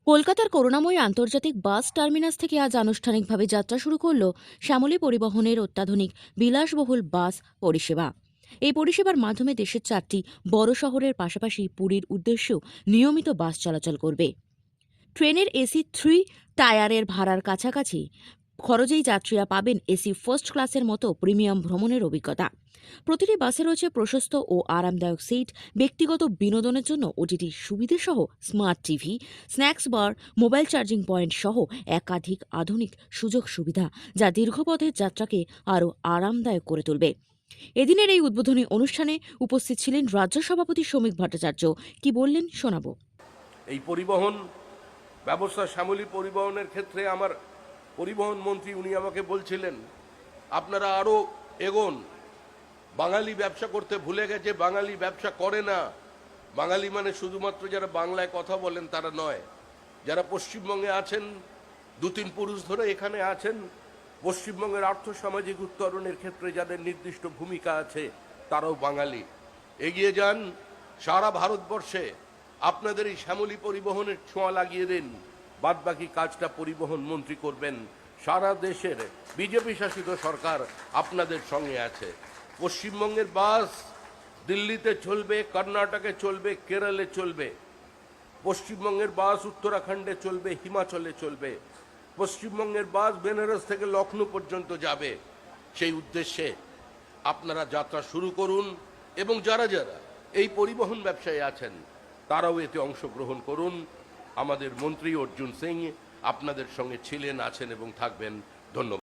কলকাতার করুণাময়ী আন্তর্জাতিক bus terminus থেকে আজ আনুষ্ঠানিকভাবে যাত্রা শুরু করল শ্যামলী পরিবহনের অত্যাধুনিক বিলাসবহুল বাস পরিষেবা। এই পরিষেবার মাধ্যমে দেশের 4টি বড় শহরের পাশাপাশি পুরীর উদ্দেশ্যেও নিয়মিত বাস চলাচল করবে। ট্রেনের এসি 3 টায়ারের ভাড়ার কাছাকাছি খরচেই যাত্রীরা পাবেন এসি ফার্স্ট ক্লাসের মতো প্রিমিয়াম ভ্রমণের অভিজ্ঞতা। প্রতিটি বাসে রয়েছে প্রশস্ত ও আরামদায়ক সিট, ব্যক্তিগত বিনোদনের জন্য ওটিটি সুবিধে সহ স্মার্ট টিভি, স্ন্যাক্স বার, মোবাইল চার্জিং পয়েন্ট সহ একাধিক আধুনিক সুযোগ সুবিধা, যা দীর্ঘপথের যাত্রাকে আরও আরামদায়ক করে তুলবে। এদিনের এই উদ্বোধনী অনুষ্ঠানে উপস্থিত ছিলেন রাজ্য সভাপতি শ্রমিক ভট্টাচার্য। কি বললেন শোনাবো। এই পরিবহন ব্যবস্থা, শ্যামলী পরিবহনের ক্ষেত্রে আমার পরিবহন মন্ত্রী উনি আমাকে বলছিলেন, আপনারা আরও এগোন। বাঙালি ব্যবসা করতে ভুলে গেছে, বাঙালি ব্যবসা করে না। বাঙালি মানে শুধুমাত্র যারা বাংলায় কথা বলেন তারা নয়, যারা পশ্চিমবঙ্গে আছেন, 2-3 পুরুষ ধরে এখানে আছেন, পশ্চিমবঙ্গের আর্থসামাজিক উত্তরণের ক্ষেত্রে যাদের নির্দিষ্ট ভূমিকা আছে, তারাও বাঙালি। এগিয়ে যান, সারা ভারতবর্ষে আপনাদের এই শ্যামলী পরিবহনের ছোঁয়া লাগিয়ে দিন। বাদবাকি কাজটা পরিবহন মন্ত্রী করবেন। সারা দেশের বিজেপি শাসিত সরকার আপনাদের সঙ্গে আছে। পশ্চিমবঙ্গের বাস দিল্লিতে চলবে, কর্ণাটকে চলবে, কেরলে চলবে। পশ্চিমবঙ্গের বাস উত্তরাখণ্ডে চলবে, হিমাচলে চলবে। পশ্চিমবঙ্গের বাস বেনারস থেকে লখনৌ পর্যন্ত যাবে। সেই উদ্দেশ্যে আপনারা যাত্রা শুরু করুন এবং যারা যারা এই পরিবহন ব্যবসায় আছেন তারাও এতে অংশগ্রহণ করুন। আমাদের মন্ত্রী অর্জুন সিং আপনাদের সঙ্গে ছিলেন, আছেন এবং থাকবেন। ধন্যবাদ।